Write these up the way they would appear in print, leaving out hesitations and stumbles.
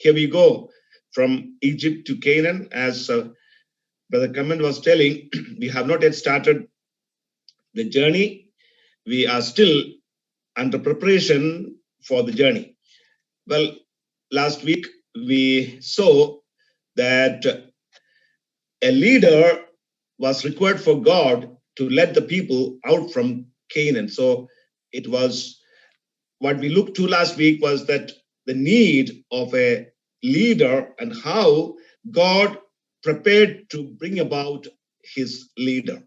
Here we go from Egypt to Canaan. As Brother Kaman was telling, we have not yet started the journey. We are still under preparation for the journey. Well, last week we saw that a leader was required for God to let the people out from Canaan. So it was what we looked to last week was that the need of a leader and how God prepared to bring about his leader.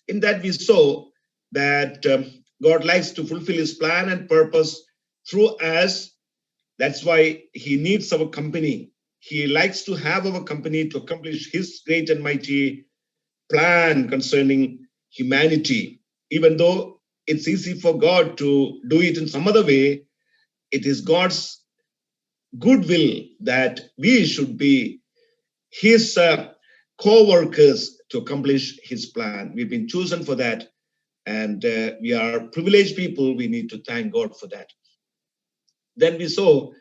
In that we saw that God likes to fulfill his plan and purpose through us. That's why he needs our company. He likes to have our company to accomplish his great and mighty plan concerning humanity. Even though it's easy for God to do it in some other way, it is God's goodwill that we should be his co-workers to accomplish his plan. We've been chosen for that, and we are privileged people. We need to thank God for that. Then we saw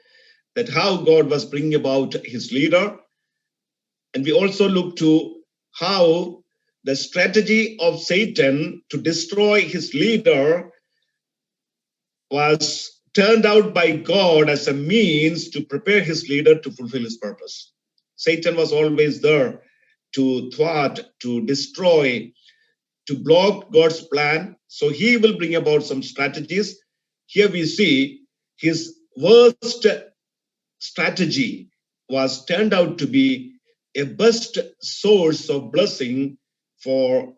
that how God was bringing about his leader, and we also looked to how the strategy of Satan to destroy his leader was turned out by God as a means to prepare his leader to fulfill his purpose. Satan was always there to thwart, to destroy, to block God's plan. So he will bring about some strategies. Here we see his worst strategy was turned out to be a best source of blessing for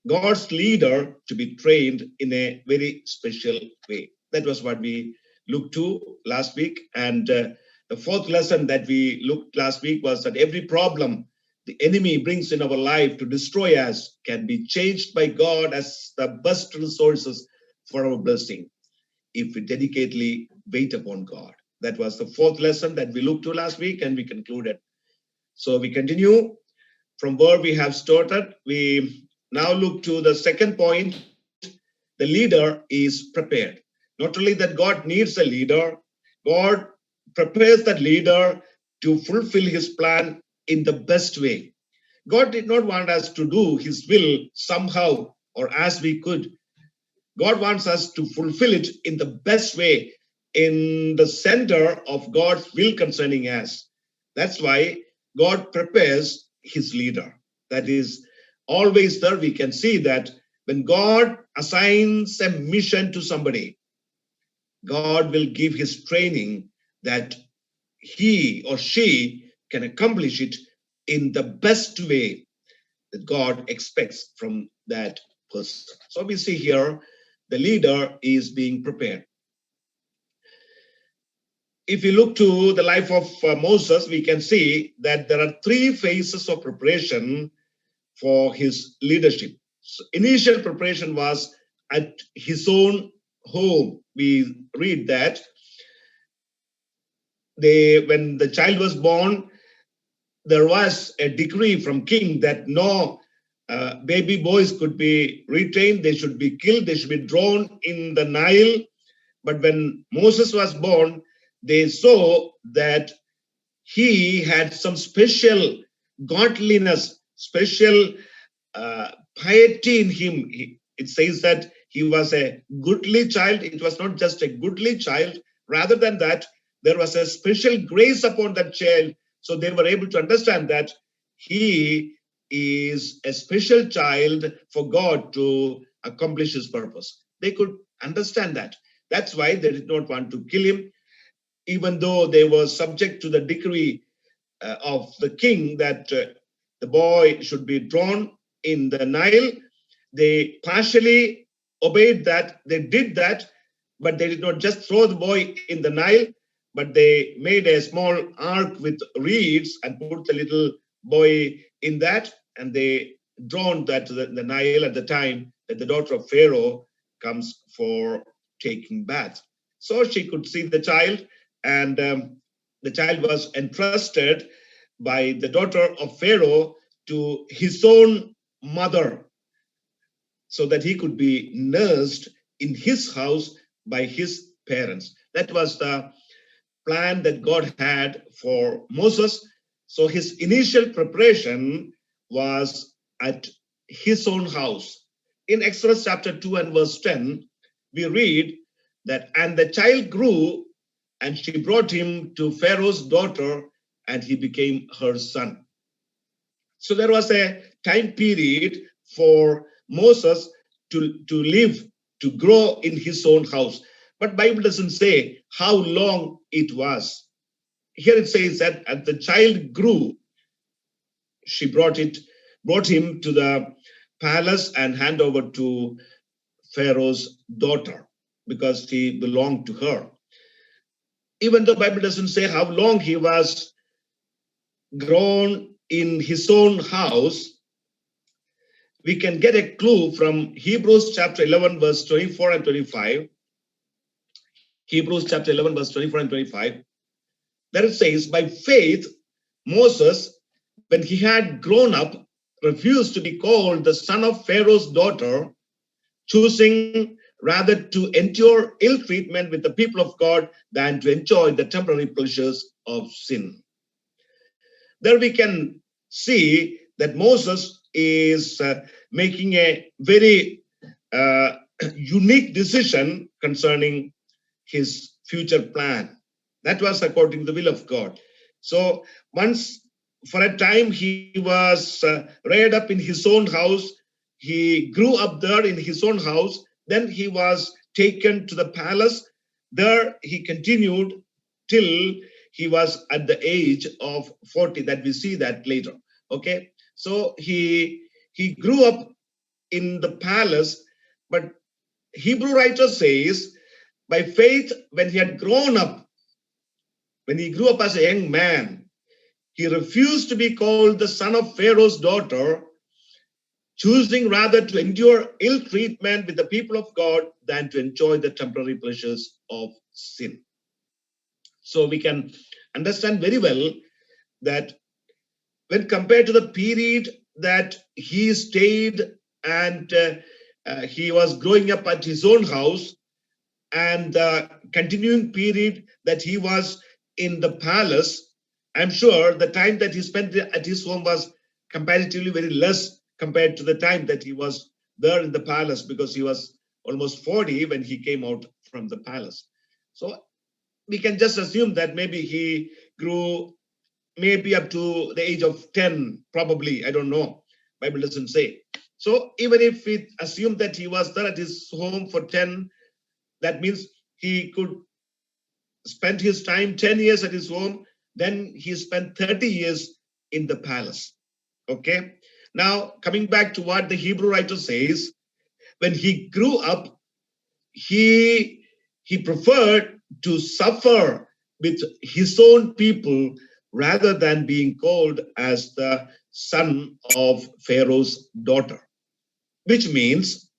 God's leader to be trained in a very special way. That was what we looked to last week. And the fourth lesson that we looked last week was that every problem the enemy brings in our life to destroy us can be changed by God as the best resources for our blessing if we dedicatedly wait upon God. That was the fourth lesson that we looked to last week, and we concluded. So we continue from where we have started. We now look to the second point. The leader is prepared. Not only that God needs a leader, God prepares that leader to fulfill his plan in the best way. God did not want us to do his will somehow or as we could. God wants us to fulfill it in the best way, in the center of God's will concerning us. That's why God prepares his leader. That is always there. We can see that when God assigns a mission to somebody, God will give his training that he or she can accomplish it in the best way that God expects from that person. So we see here the leader is being prepared. If we look to the life of Moses, we can see that there are three phases of preparation for his leadership. So initial preparation was at his own home. We read that when the child was born, there was a decree from king that no baby boys could be retained. They should be killed. They should be drowned in the Nile. But when Moses was born, they saw that he had some special godliness, special piety in him. It says that he was a goodly child. It was not just a goodly child. Rather than that, there was a special grace upon that child. So they were able to understand that he is a special child for God to accomplish his purpose. They could understand that. That's why they did not want to kill him, even though they were subject to the decree of the king that the boy should be drawn in the Nile. They partially obeyed that. They did that, but they did not just throw the boy in the Nile, but they made a small ark with reeds and put the little boy in that, and they drowned that to the Nile at the time that the daughter of Pharaoh comes for taking bath. So she could see the child, and the child was entrusted by the daughter of Pharaoh to his own mother, so that he could be nursed in his house by his parents. That was the plan that God had for Moses. So his initial preparation was at his own house. In Exodus chapter 2 and verse 10, we read that, and the child grew, and she brought him to Pharaoh's daughter, and he became her son. So there was a time period for Moses to live, to grow in his own house. But Bible doesn't say how long it was. Here it says that as the child grew, she brought him to the palace and hand over to Pharaoh's daughter because he belonged to her. Even though Bible doesn't say how long he was grown in his own house, we can get a clue from Hebrews chapter 11, verse 24 and 25. Hebrews chapter 11, verse 24 and 25. There it says, by faith, Moses, when he had grown up, refused to be called the son of Pharaoh's daughter, choosing rather to endure ill treatment with the people of God than to enjoy the temporary pleasures of sin. There we can see that Moses is making a very unique decision concerning his future plan. That was according to the will of God. So once for a time he was reared up in his own house. He grew up there in his own house. Then he was taken to the palace. There he continued till he was at the age of 40. That we see that later. Okay. So he grew up in the palace, but Hebrew writer says by faith, when he had grown up, when he grew up as a young man, he refused to be called the son of Pharaoh's daughter, choosing rather to endure ill treatment with the people of God than to enjoy the temporary pleasures of sin. So we can understand very well that when compared to the period that he stayed and he was growing up at his own house, and the continuing period that he was in the palace, I'm sure the time that he spent at his home was comparatively very less compared to the time that he was there in the palace, because he was almost 40 when he came out from the palace. So we can just assume that maybe he grew maybe up to the age of 10, probably, I don't know. Bible doesn't say. So even if we assume that he was there at his home for 10, that means he could spend his time 10 years at his home, then he spent 30 years in the palace. Okay. Now, coming back to what the Hebrew writer says, when he grew up, he preferred to suffer with his own people rather than being called as the son of Pharaoh's daughter, which means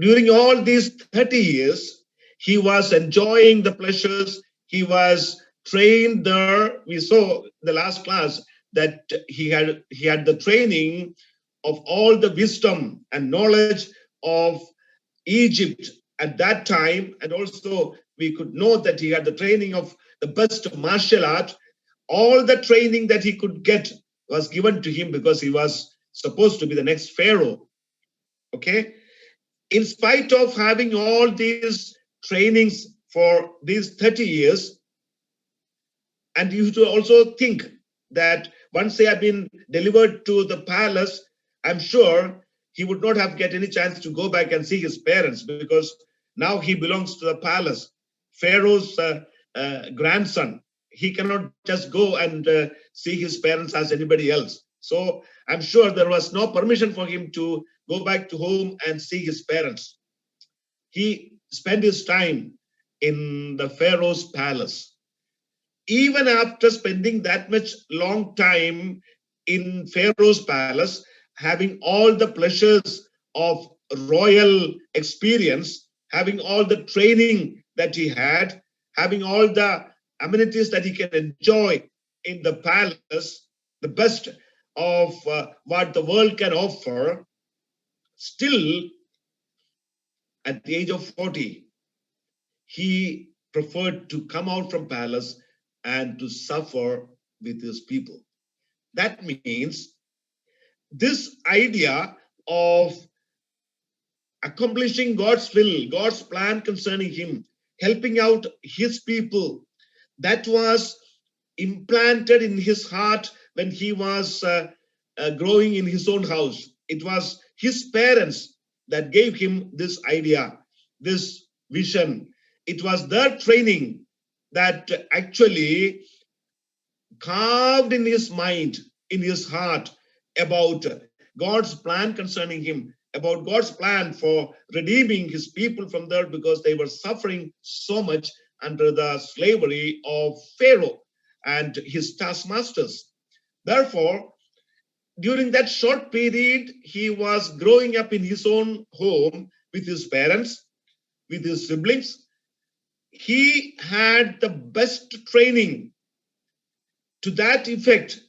during all these 30 years, he was enjoying the pleasures. He was trained there. We saw the last class that he had the training of all the wisdom and knowledge of Egypt at that time. And also we could know that he had the training of the best martial art. All the training that he could get was given to him because he was supposed to be the next Pharaoh. Okay. In spite of having all these trainings for these 30 years, and you should also think that once they have been delivered to the palace, I'm sure he would not have get any chance to go back and see his parents, because now he belongs to the palace, Pharaoh's grandson. He cannot just go and see his parents as anybody else. So I'm sure there was no permission for him to go back to home and see his parents. He spent his time in the Pharaoh's palace. Even after spending that much long time in Pharaoh's palace, having all the pleasures of royal experience, having all the training that he had, having all the amenities that he can enjoy in the palace, the best of what the world can offer, still at the age of 40, he preferred to come out from palace and to suffer with his people. That means this idea of accomplishing God's will, God's plan concerning him, helping out his people, that was implanted in his heart when he was growing in his own house. It was his parents that gave him this idea, this vision. It was their training that actually carved in his mind, in his heart, about God's plan concerning him, about God's plan for redeeming his people from there, because they were suffering so much under the slavery of Pharaoh and his taskmasters. Therefore, during that short period, he was growing up in his own home with his parents, with his siblings. He had the best training to that effect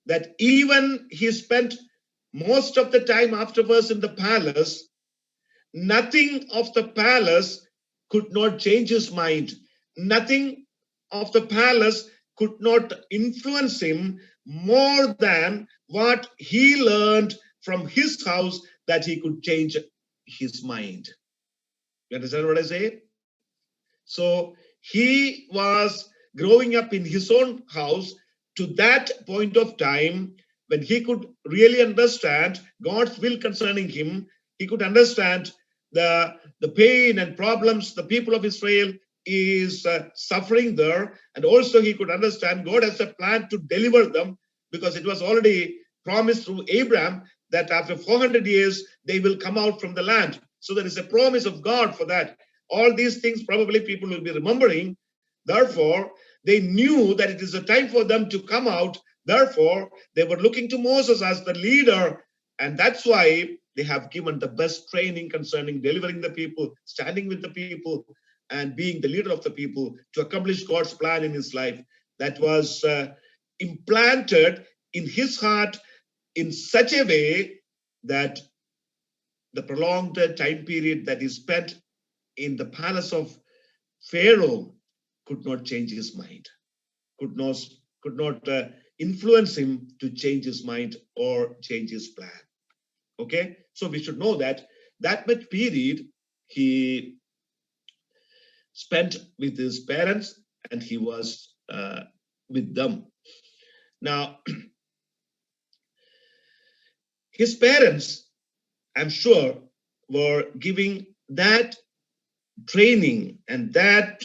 that even he spent most of the time afterwards in the palace, nothing of the palace could not change his mind. Nothing of the palace could not influence him more than what he learned from his house, that he could change his mind. You understand what I say? So he was growing up in his own house to that point of time when he could really understand God's will concerning him. He could understand the pain and problems the people of Israel is suffering there. And also he could understand God has a plan to deliver them, because it was already promised through Abraham that after 400 years, they will come out from the land. So there is a promise of God for that. All these things probably people will be remembering. Therefore, they knew that it is a time for them to come out. Therefore, they were looking to Moses as the leader. And that's why they have given the best training concerning delivering the people, standing with the people, and being the leader of the people to accomplish God's plan in his life. That was implanted in his heart in such a way that the prolonged time period that he spent in the palace of Pharaoh could not change his mind, could not influence him to change his mind or change his plan. Okay, so we should know that that much period he spent with his parents, and he was with them. Now, his parents, I'm sure, were giving that training and that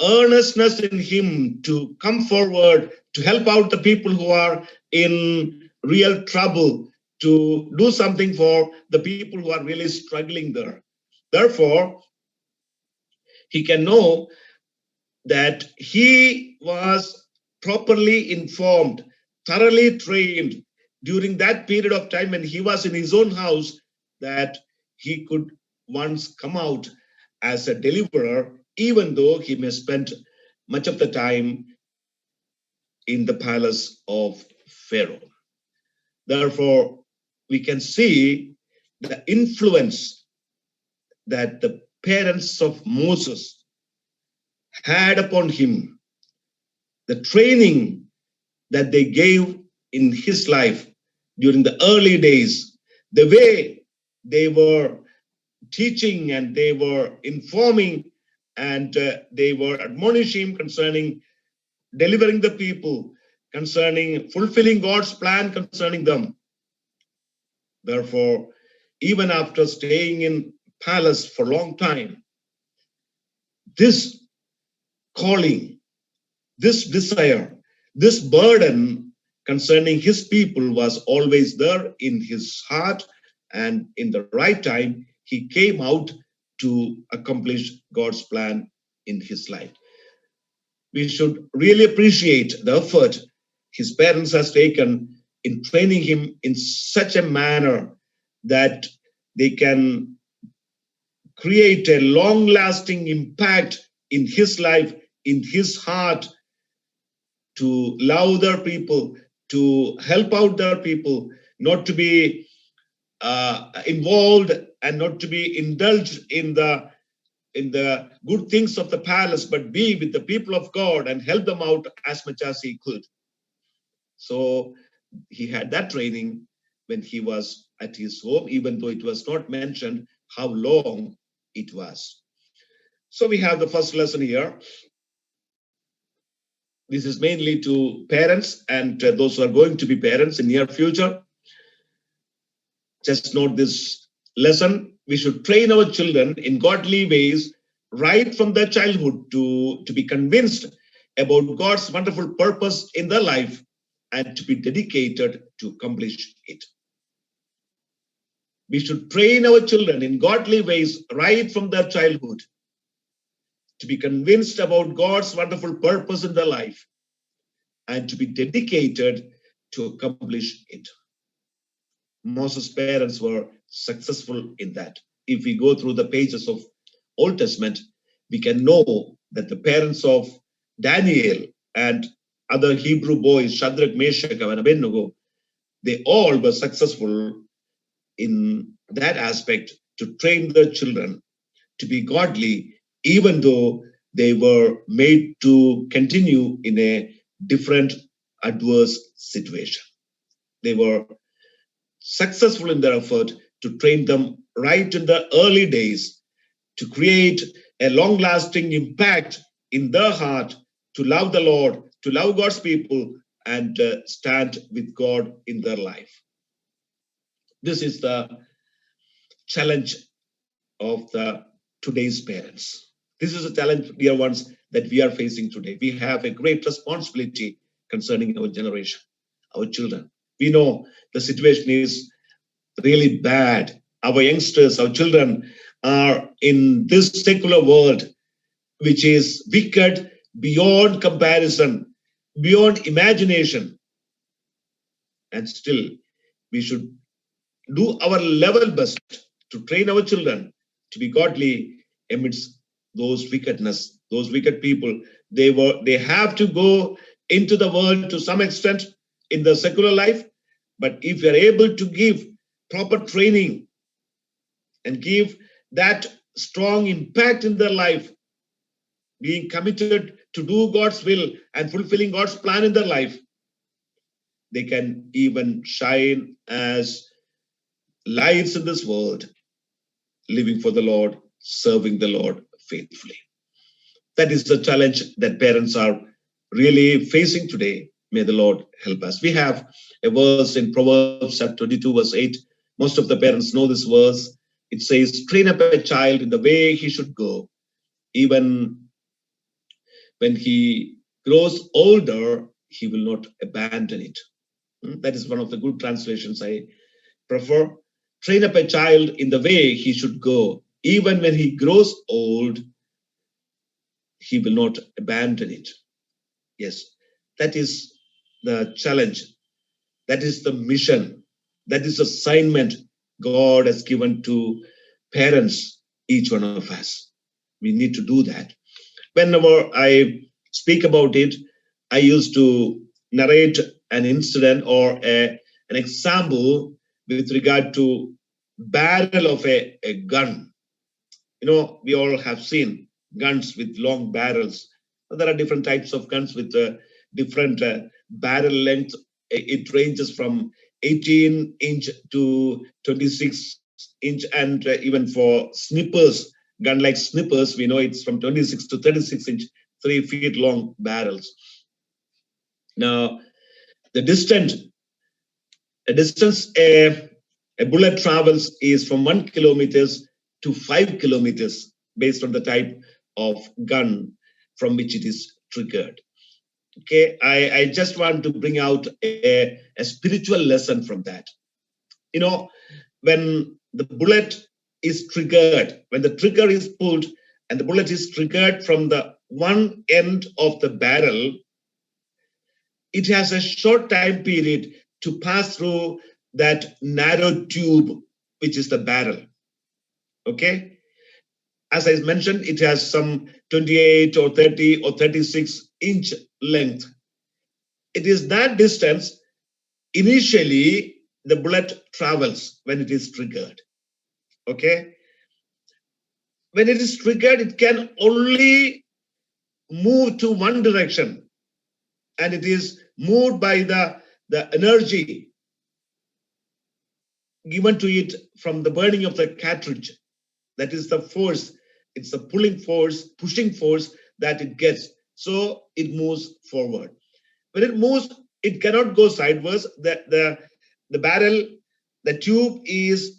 earnestness in him to come forward, to help out the people who are in real trouble, to do something for the people who are really struggling there. Therefore, he can know that he was properly informed, thoroughly trained during that period of time when he was in his own house, that he could once come out as a deliverer, even though he may spend much of the time in the palace of Pharaoh. Therefore, we can see the influence that the parents of Moses had upon him, the training that they gave in his life during the early days, the way they were teaching and they were informing and they were admonishing him concerning delivering the people, concerning fulfilling God's plan concerning them. Therefore, even after staying in palace for a long time, this calling, this desire, this burden concerning his people was always there in his heart, and in the right time, he came out to accomplish God's plan in his life. We should really appreciate the effort his parents has taken in training him in such a manner that they can create a long-lasting impact in his life, in his heart, to love their people, to help out their people, not to be involved and not to be indulged in the in the good things of the palace, but be with the people of God and help them out as much as he could. So he had that training when he was at his home, even though it was not mentioned how long it was. So we have the first lesson here. This is mainly to parents and those who are going to be parents in near future. Just note this lesson. We should train our children in godly ways right from their childhood to be convinced about God's wonderful purpose in their life and to be dedicated to accomplish it. We should train our children in godly ways right from their childhood to be convinced about God's wonderful purpose in their life and to be dedicated to accomplish it. Moses' parents were successful in that. If we go through the pages of Old Testament, we can know that the parents of Daniel and other Hebrew boys, Shadrach, Meshach, and Abednego, they all were successful in that aspect to train their children to be godly, even though they were made to continue in a different adverse situation. They were successful in their effort to train them right in the early days to create a long-lasting impact in their heart to love the Lord, to love God's people, and stand with God in their life. This is the challenge of the today's parents. This is a challenge, dear ones, that we are facing today. We have a great responsibility concerning our generation, our children. We know the situation is really bad. Our youngsters, our children are in this secular world, which is wicked beyond comparison, beyond imagination. And still, we should do our level best to train our children to be godly amidst those wickedness, those wicked people. They have to go into the world to some extent in the secular life, but if we are able to give proper training and give that strong impact in their life, being committed to do God's will and fulfilling God's plan in their life, they can even shine as lights in this world, living for the Lord, serving the Lord faithfully. That is the challenge that parents are really facing today. May the Lord help us. We have a verse in Proverbs chapter 22, verse 8. Most of the parents know this verse. It says, train up a child in the way he should go. Even when he grows older, he will not abandon it. That is one of the good translations I prefer. Train up a child in the way he should go. Even when he grows old, he will not abandon it. Yes, that is the challenge. That is the mission. That is the assignment God has given to parents, each one of us. We need to do that. Whenever I speak about it, I used to narrate an incident or an example with regard to barrel of a gun. You know, we all have seen guns with long barrels. There are different types of guns with different barrel length. It ranges from 18-inch to 26-inch, and even for snippers, gun like snippers, we know it's from 26 to 36-inch, 3 feet long barrels. Now, the distance a bullet travels is from 1 kilometers to 5 kilometers based on the type of gun from which it is triggered. Okay, I just want to bring out a spiritual lesson from that. You know, when the bullet is triggered, when the trigger is pulled and the bullet is triggered from the one end of the barrel, it has a short time period to pass through that narrow tube, which is the barrel. Okay. As I mentioned, it has some 28 or 30 or 36-inch length. It is that distance initially the bullet travels when it is triggered. Okay. when it is triggered, it can only move to one direction, and it is moved by the energy given to it from the burning of the cartridge. That is the force. It's the pulling force, pushing force that it gets. So it moves forward. When it moves, it cannot go sideways. The barrel, the tube is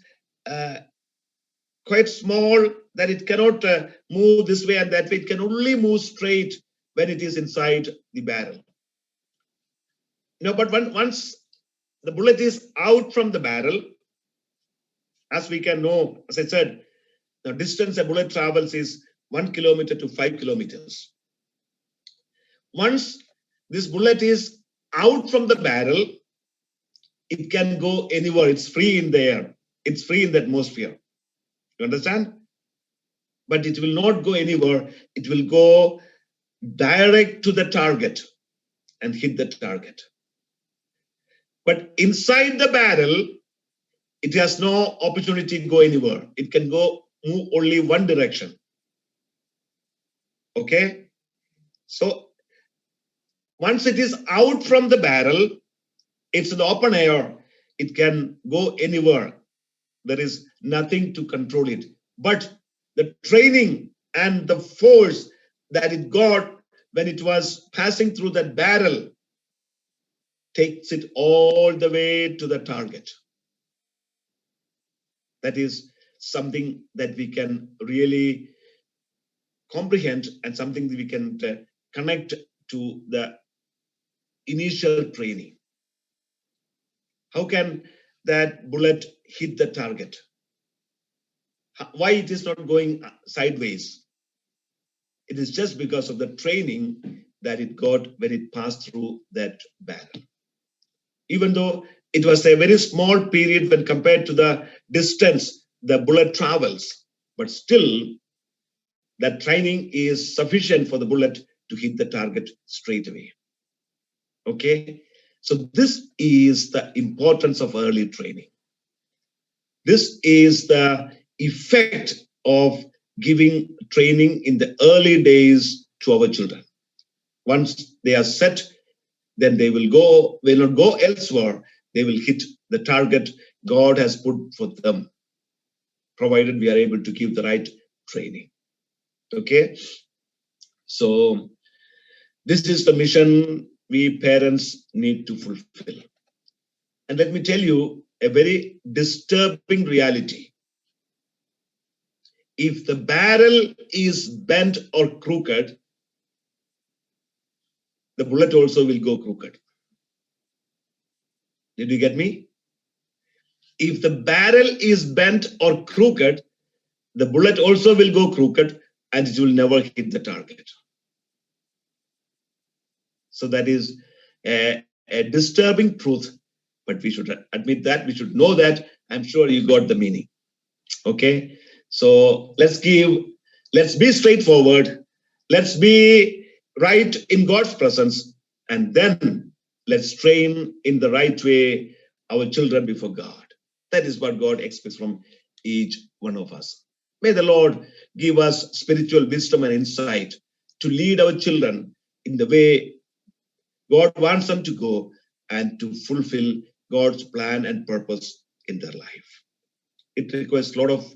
quite small, that it cannot move this way and that way. It can only move straight when it is inside the barrel. But once the bullet is out from the barrel, as we can know, as I said, the distance a bullet travels is 1 kilometer to 5 kilometers. Once this bullet is out from the barrel, it can go anywhere. It's free in the air. It's free in the atmosphere. You understand? But it will not go anywhere. It will go direct to the target and hit the target. But inside the barrel, it has no opportunity to go anywhere. It can move only one direction. Okay? So once it is out from the barrel, it's in the open air. It can go anywhere. There is nothing to control it. But the training and the force that it got when it was passing through that barrel takes it all the way to the target. That is something that we can really comprehend and something that we can connect to the initial training. How can that bullet hit the target? Why it is not going sideways? It is just because of the training that it got when it passed through that barrel. Even though it was a very small period when compared to the distance the bullet travels, but still that training is sufficient for the bullet to hit the target straight away. Okay, so this is the importance of early training. This is the effect of giving training in the early days to our children. Once they are set, then they will not go elsewhere. They will hit the target God has put for them, provided we are able to give the right training. Okay, so this is the mission we parents need to fulfill. And let me tell you a very disturbing reality. If the barrel is bent or crooked, the bullet also will go crooked. Did you get me? If the barrel is bent or crooked, the bullet also will go crooked and it will never hit the target. So that is a disturbing truth, but we should admit that, we should know that. I'm sure you got the meaning. Okay, so let's be straightforward. Let's be right in God's presence, and then let's train in the right way our children before God. That is what God expects from each one of us. May the Lord give us spiritual wisdom and insight to lead our children in the way God wants them to go and to fulfill God's plan and purpose in their life. It requires a lot of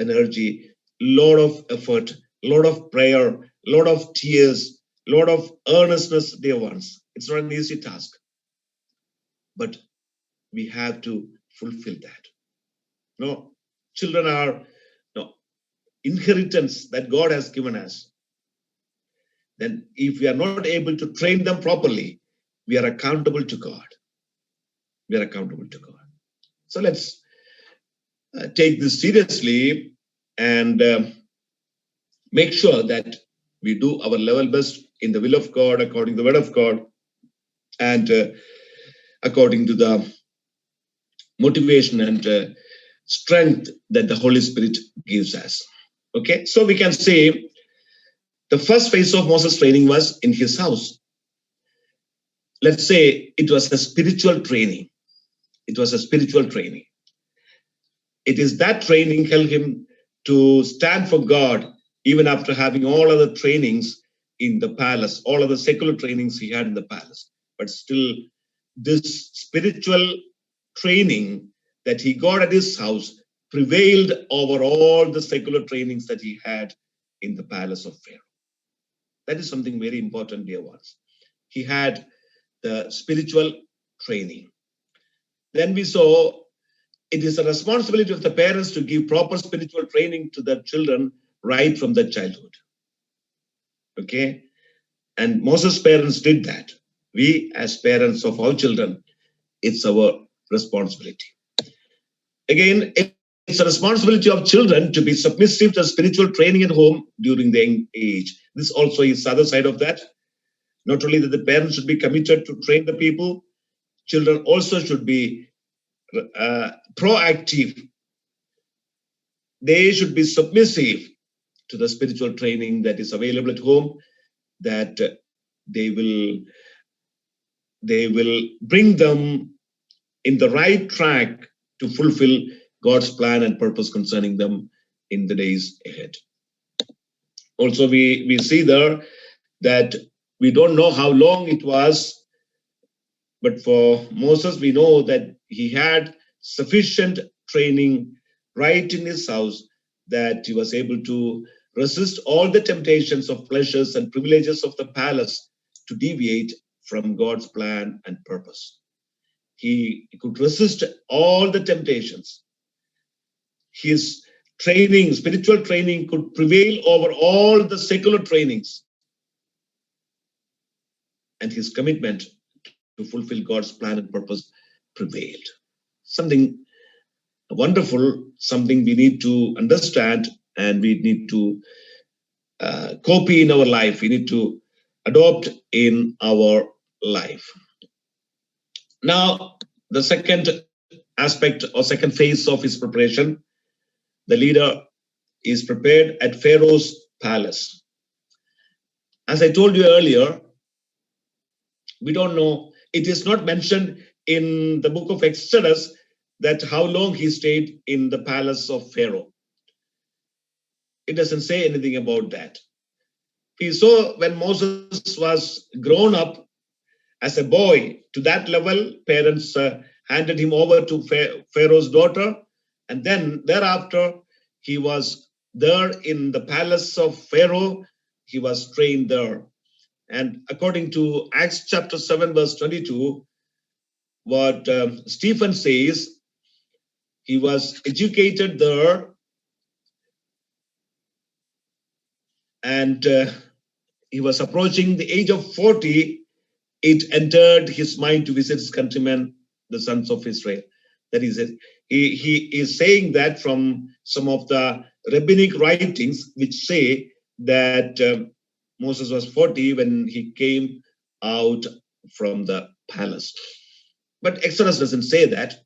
energy, a lot of effort, a lot of prayer, a lot of tears, a lot of earnestness, dear ones. It's not an easy task, but we have to fulfill that. No, children are inheritance that God has given us. Then if we are not able to train them properly, we are accountable to God. We are accountable to God. So let's take this seriously and make sure that we do our level best in the will of God, according to the word of God, and according to the motivation and strength that the Holy Spirit gives us. Okay, so we can say the first phase of Moses' training was in his house. Let's say it was a spiritual training. It was a spiritual training. It is that training helped him to stand for God, even after having all other trainings in the palace, all other secular trainings he had in the palace. But still, this spiritual training that he got at his house prevailed over all the secular trainings that he had in the palace of Pharaoh. That is something very important, dear ones. He had the spiritual training. Then we saw it is the responsibility of the parents to give proper spiritual training to their children right from their childhood. Okay? And Moses' parents did that. We, as parents of our children, it's our responsibility. Again, it's a responsibility of children to be submissive to spiritual training at home during the young age. This also is the other side of that. Not only that the parents should be committed to train the people, children also should be proactive. They should be submissive to the spiritual training that is available at home, that they will bring them in the right track to fulfill God's plan and purpose concerning them in the days ahead. Also, we see there that we don't know how long it was, but for Moses, we know that he had sufficient training right in his house that he was able to resist all the temptations of pleasures and privileges of the palace to deviate from God's plan and purpose. He could resist all the temptations. His training, spiritual training, could prevail over all the secular trainings. And his commitment to fulfill God's plan and purpose prevailed. Something wonderful, something we need to understand and we need to copy in our life. We need to adopt in our life. Now, the second aspect or second phase of his preparation, the leader is prepared at Pharaoh's palace. As I told you earlier, we don't know, it is not mentioned in the book of Exodus that how long he stayed in the palace of Pharaoh. It doesn't say anything about that. We saw when Moses was grown up as a boy, to that level, parents handed him over to Pharaoh's daughter, and then thereafter he was there in the palace of Pharaoh. He was trained there. And according to Acts chapter 7, verse 22, what Stephen says, he was educated there, and he was approaching the age of 40. It entered his mind to visit his countrymen, the sons of Israel. That is it. He is saying that from some of the rabbinic writings, which say that Moses was 40 when he came out from the palace. But Exodus doesn't say that.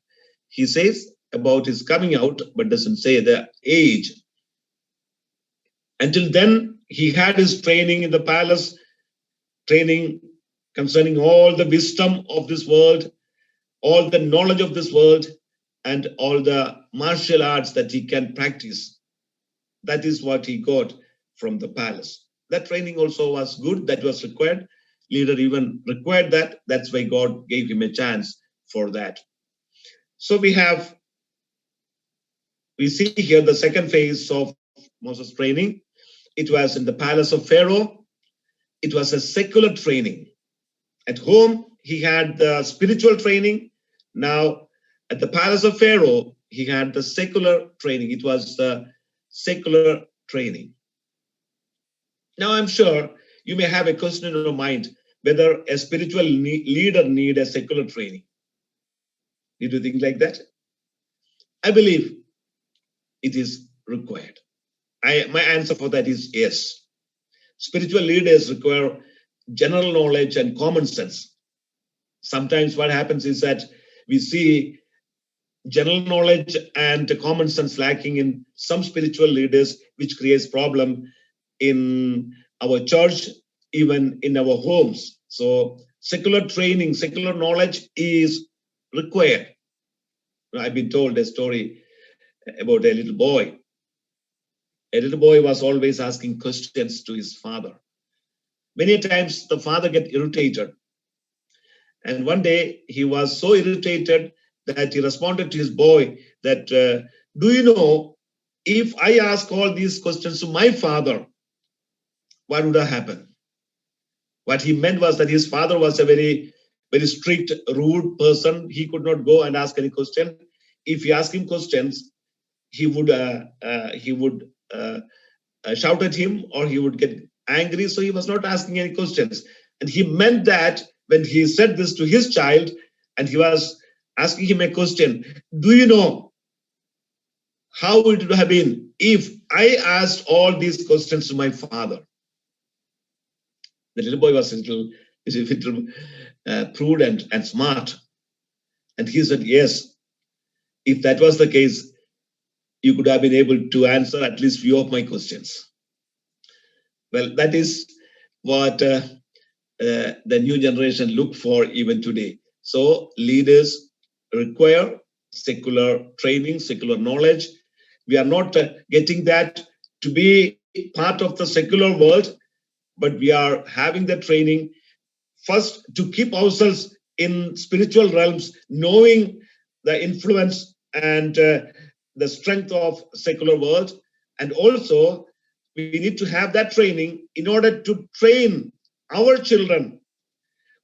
He says about his coming out, but doesn't say the age. Until then, he had his training in the palace, training concerning all the wisdom of this world, all the knowledge of this world, and all the martial arts that he can practice. That is what he got from the palace. That training also was good, that was required. Leader even required that. That's why God gave him a chance for that. So we see here the second phase of Moses' training. It was in the palace of Pharaoh. It was a secular training. At home, he had the spiritual training. Now, at the palace of Pharaoh, he had the secular training. It was the secular training. Now, I'm sure you may have a question in your mind whether a spiritual leader need a secular training. Did you think like that? I believe it is required. My answer for that is yes. Spiritual leaders require general knowledge and common sense. Sometimes what happens is that we see general knowledge and common sense lacking in some spiritual leaders, which creates problem in our church, even in our homes. So secular training, secular knowledge is required. I've been told a story about a little boy. A little boy was always asking questions to his father. Many times the father get irritated. And one day he was so irritated that he responded to his boy that, do you know, if I ask all these questions to my father, what would have happened? What he meant was that his father was a very, very strict, rude person. He could not go and ask any question. If you ask him questions, he would shout at him, or he would get angry. So he was not asking any questions. And he meant that when he said this to his child, and he was asking him a question, do you know how it would have been if I asked all these questions to my father? The little boy was a little prudent and smart. And he said, yes, if that was the case, you could have been able to answer at least few of my questions. Well, that is what the new generation look for even today. So leaders require secular training, secular knowledge. We are not getting that to be part of the secular world, but we are having the training first to keep ourselves in spiritual realms, knowing the influence and the strength of secular world. And also we need to have that training in order to train our children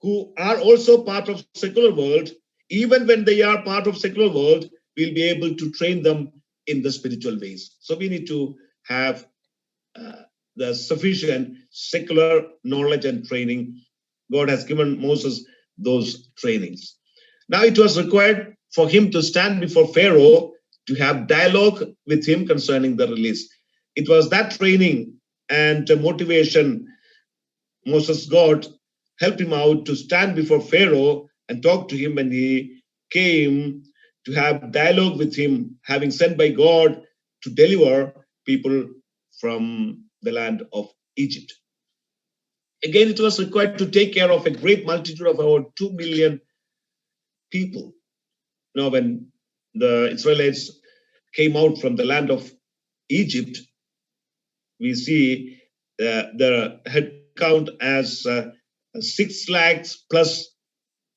who are also part of secular world. Even when they are part of secular world, we'll be able to train them in the spiritual ways. So we need to have the sufficient secular knowledge and training. God has given Moses those trainings. Now it was required for him to stand before Pharaoh to have dialogue with him concerning the release. It was that training and motivation Moses got helped him out to stand before Pharaoh and talk to him when he came to have dialogue with him, having sent by God to deliver people from the land of Egypt. Again, it was required to take care of a great multitude of about 2 million people. Now, when the Israelites came out from the land of Egypt, we see the head count as 6 lakhs plus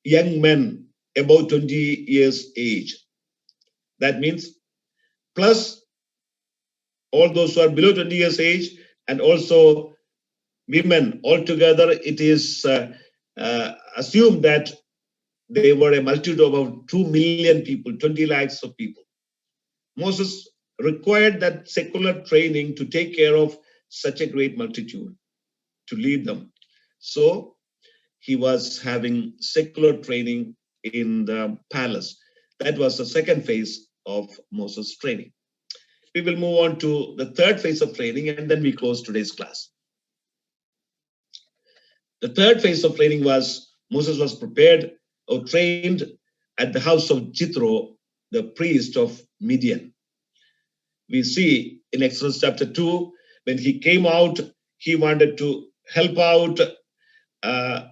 young men about 20 years age. That means plus all those who are below 20 years age, and also women. Altogether, it is assumed that they were a multitude of about 2 million people, 20 lakhs of people. Moses required that secular training to take care of such a great multitude, to lead them. So he was having secular training in the palace. That was the second phase of Moses' training. We will move on to the third phase of training, and then we close today's class. The third phase of training was Moses was prepared or trained at the house of Jethro, the priest of Midian. We see in Exodus chapter 2, when he came out, he wanted to help out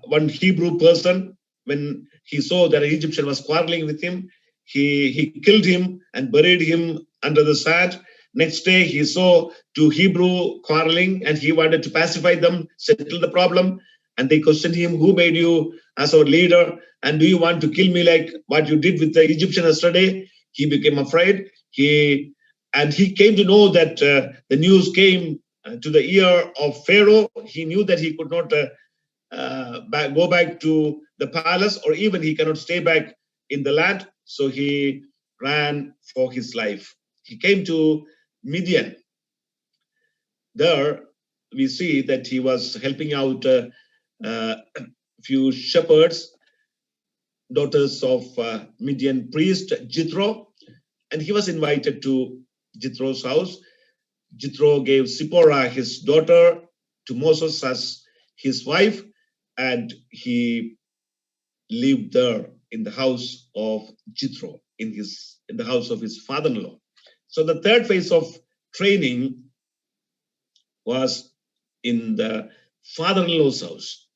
one Hebrew person. When he saw that an Egyptian was quarreling with him, he killed him and buried him under the sand. Next day, he saw 2 Hebrew quarreling, and he wanted to pacify them, settle the problem. And they questioned him, who made you as our leader? And do you want to kill me like what you did with the Egyptian yesterday? He became afraid. He came to know that the news came to the ear of Pharaoh. He knew that he could not go back to the palace, or even he cannot stay back in the land. So he ran for his life. He came to Midian. There we see that he was helping out few shepherds, daughters of Midian priest Jethro, and he was invited to Jethro's house. Jethro gave Zipporah, his daughter, to Moses as his wife, and he lived there in the house of Jethro, in the house of his father-in-law. So the third phase of training was in the father-in-law's house.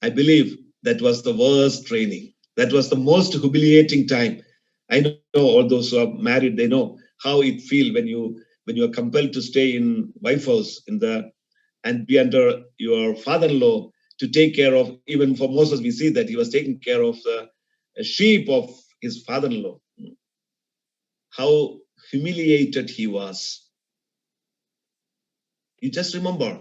I believe that was the worst training. That was the most humiliating time. I know all those who are married, they know how it feels when you when you are compelled to stay in wife house and be under your father-in-law to take care of, even for Moses, we see that he was taking care of the sheep of his father-in-law. How humiliated he was. You just remember,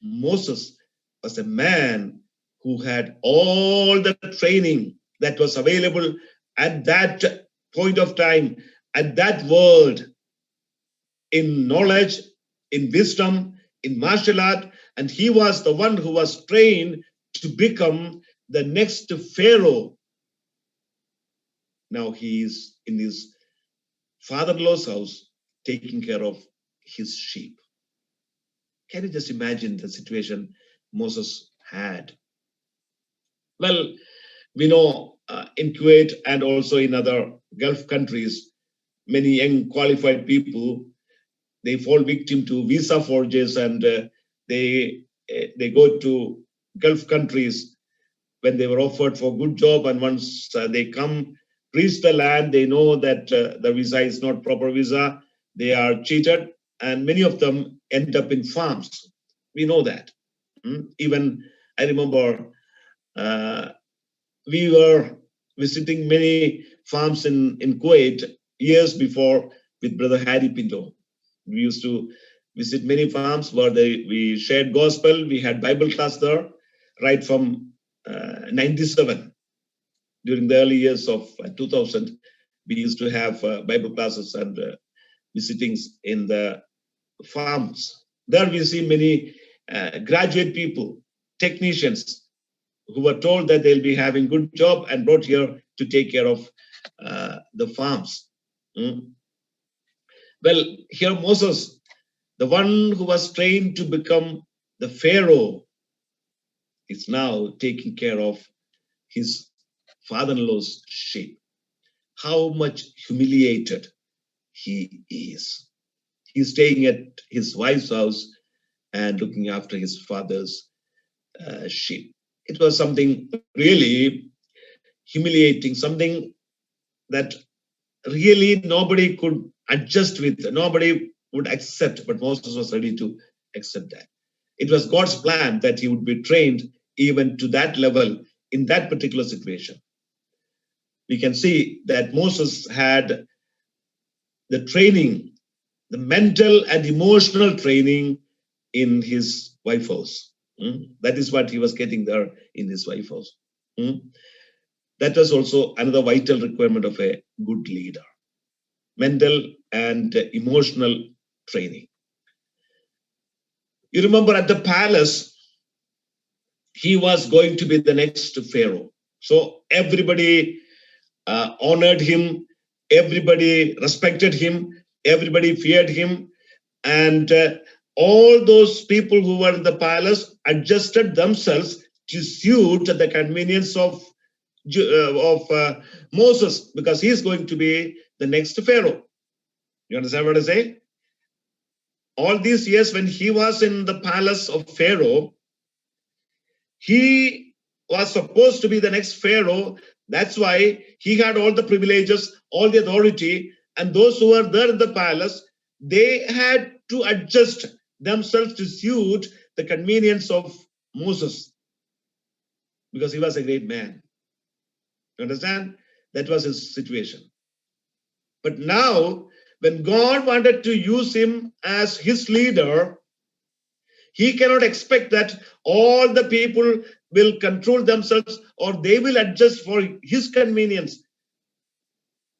Moses was a man who had all the training that was available at that point of time, at that world, in knowledge, in wisdom, in martial art, and he was the one who was trained to become the next Pharaoh. Now he is in his father-in-law's house taking care of his sheep. Can you just imagine the situation Moses had? Well, we know in Kuwait and also in other Gulf countries, many young qualified people, they fall victim to visa forges, and they go to Gulf countries when they were offered for good job, and once they come, reach the land, they know that the visa is not proper visa, they are cheated, and many of them end up in farms. We know that. Even I remember we were visiting many farms in Kuwait years before with Brother Harry Pinto. We used to visit many farms where we shared gospel. We had Bible class there right from 97. During the early years of 2000, we used to have Bible classes and visitings in the farms. There we see many graduate people, technicians, who were told that they'll be having good job and brought here to take care of the farms. Well, here Moses, the one who was trained to become the Pharaoh, is now taking care of his father-in-law's sheep. How much humiliated he is. He's staying at his wife's house and looking after his father's sheep. It was something really humiliating, something that really nobody could adjust with, nobody would accept, but Moses was ready to accept that. It was God's plan that he would be trained even to that level in that particular situation. We can see that Moses had the training, the mental and emotional training in his wife house. That is what he was getting there in his wife house. That was also another vital requirement of a good leader. Mental and emotional training. You remember at the palace, he was going to be the next Pharaoh. So everybody honored him, everybody respected him, everybody feared him, and all those people who were in the palace adjusted themselves to suit the convenience of Moses, because he's going to be the next Pharaoh. You understand what I say? All these years when he was in the palace of Pharaoh, he was supposed to be the next Pharaoh. That's why he had all the privileges, all the authority, and those who were there in the palace, they had to adjust themselves to suit the convenience of Moses, because he was a great man. You understand? That was his situation. But now, when God wanted to use him as his leader, he cannot expect that all the people will control themselves or they will adjust for his convenience.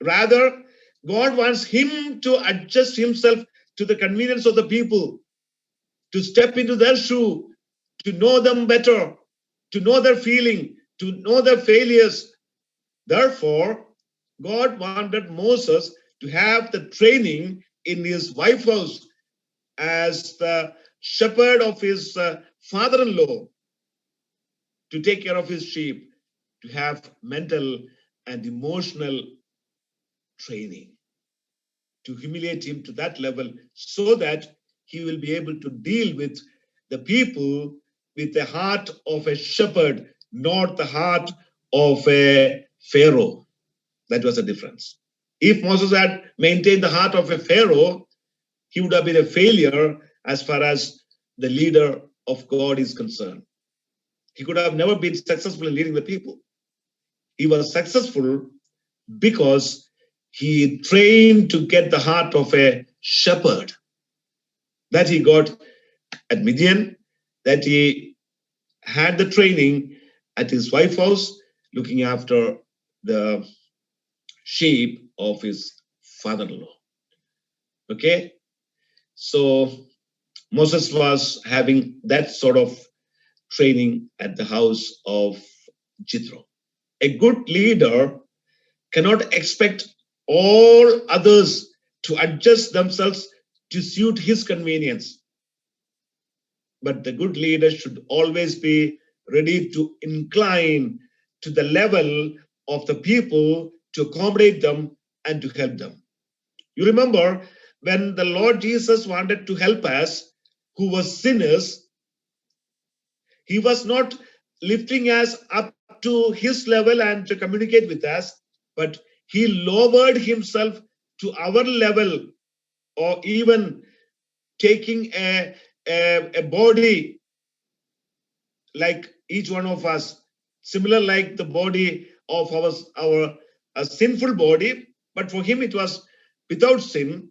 Rather, God wants him to adjust himself to the convenience of the people, to step into their shoe, to know them better, to know their feeling, to know their failures. Therefore, God wanted Moses to have the training in his wife house as the shepherd of his father-in-law, to take care of his sheep, to have mental and emotional training, to humiliate him to that level so that he will be able to deal with the people with the heart of a shepherd, not the heart of a Pharaoh. That was the difference. If Moses had maintained the heart of a Pharaoh, he would have been a failure as far as the leader of God is concerned. He could have never been successful in leading the people. He was successful because he trained to get the heart of a shepherd that he got at Midian, that he had the training at his wife's house, looking after the sheep of his father-in-law. Okay, so Moses was having that sort of training at the house of Jethro. A good leader cannot expect all others to adjust themselves to suit his convenience. But the good leader should always be ready to incline to the level of the people to accommodate them and to help them. You remember when the Lord Jesus wanted to help us, who were sinners, he was not lifting us up to his level and to communicate with us, but he lowered himself to our level, or even taking a body like each one of us, similar like the body of our sinful body, but for him it was without sin.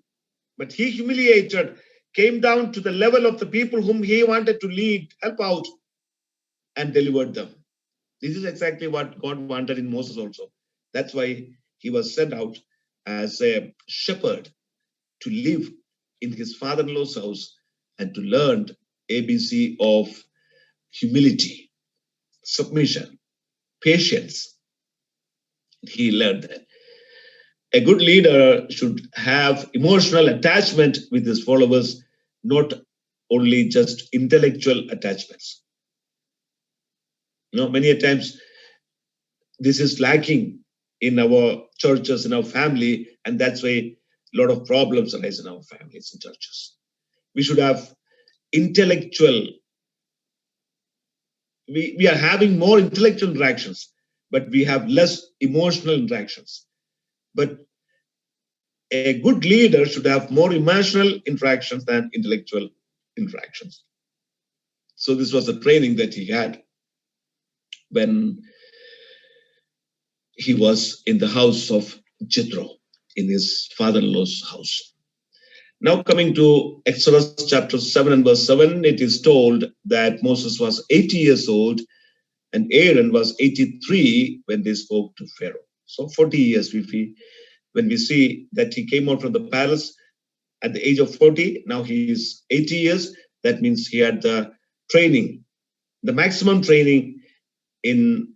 But he humiliated, came down to the level of the people whom he wanted to lead, help out, and delivered them. This is exactly what God wanted in Moses also. That's why he was sent out as a shepherd to live in his father-in-law's house and to learn ABC of humility, submission, patience. He learned that. A good leader should have emotional attachment with his followers, not only just intellectual attachments. Many a times this is lacking in our churches, in our family, and that's why a lot of problems arise in our families and churches. We should have intellectual, we are having more intellectual interactions, but we have less emotional interactions. But a good leader should have more emotional interactions than intellectual interactions. So this was a training that he had when he was in the house of Jethro, in his father-in-law's house. Now coming to Exodus chapter 7 and verse 7, it is told that Moses was 80 years old and Aaron was 83 when they spoke to Pharaoh. So 40 years, when we see that he came out from the palace at the age of 40, now he is 80 years. That means he had the training, the maximum training in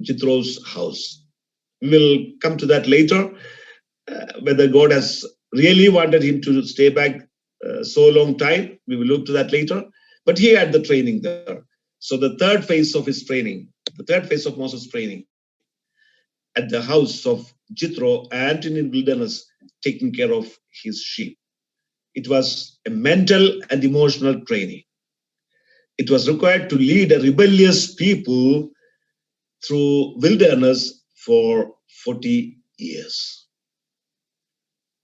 Jethro's house. We will come to that later, whether God has really wanted him to stay back so long time. We will look to that later. But he had the training there. So the third phase of his training, the third phase of Moses' training, at the house of Jethro and in the wilderness, taking care of his sheep. It was a mental and emotional training. It was required to lead a rebellious people through wilderness for 40 years.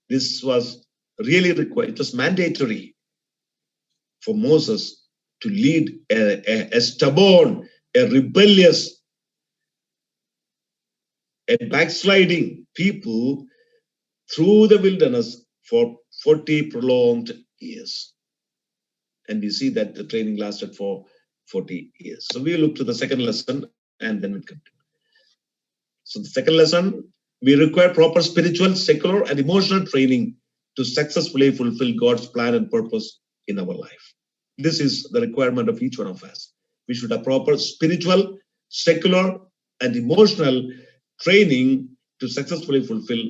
This was really required. It was mandatory for Moses to lead a stubborn, a rebellious, a backsliding people through the wilderness for 40 prolonged years. And we see that the training lasted for 40 years. So we look to the second lesson and then we continue. So the second lesson, we require proper spiritual, secular, and emotional training to successfully fulfill God's plan and purpose in our life. This is the requirement of each one of us. We should have proper spiritual, secular, and emotional training to successfully fulfill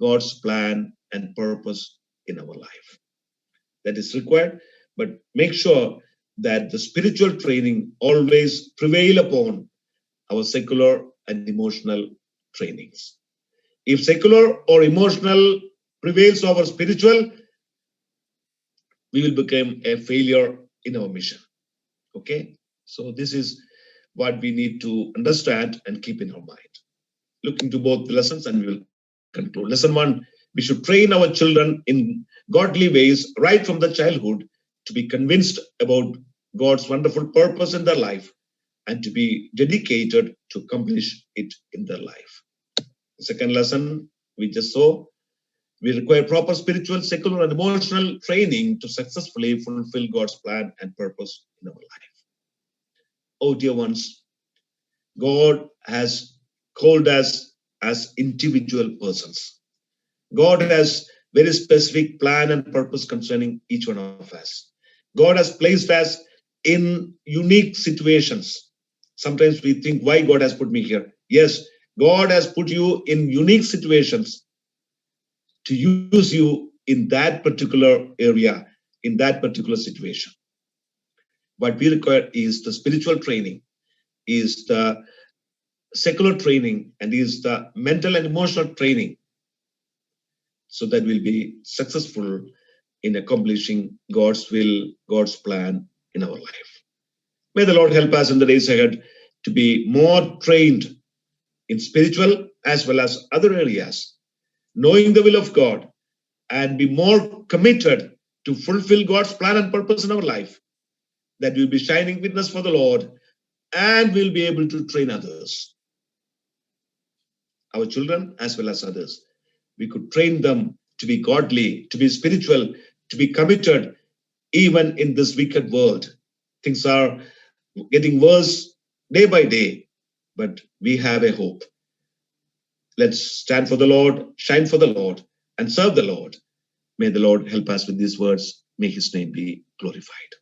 God's plan and purpose in our life. That is required, but make sure that the spiritual training always prevail upon our secular and emotional trainings. If secular or emotional prevails over spiritual, we will become a failure in our mission. Okay, so this is what we need to understand and keep in our mind. Looking to both lessons, and we will conclude. Lesson 1, we should train our children in godly ways right from the childhood, to be convinced about God's wonderful purpose in their life, and to be dedicated to accomplish it in their life. The second lesson we just saw, we require proper spiritual, secular, and emotional training to successfully fulfill God's plan and purpose in our life. Oh, dear ones, God has called us as individual persons. God has very specific plan and purpose concerning each one of us. God has placed us in unique situations. Sometimes we think, why God has put me here? Yes, God has put you in unique situations to use you in that particular area, in that particular situation. What we require is the spiritual training, is the secular training, and is the mental and emotional training, so that we'll be successful in accomplishing God's will, God's plan in our life. May the Lord help us in the days ahead to be more trained in spiritual as well as other areas, knowing the will of God, and be more committed to fulfill God's plan and purpose in our life, that we'll be shining witness for the Lord, and we'll be able to train others, our children as well as others. We could train them to be godly, to be spiritual, to be committed, even in this wicked world. Things are getting worse day by day, but we have a hope. Let's stand for the Lord, shine for the Lord, and serve the Lord. May the Lord help us with these words. May his name be glorified.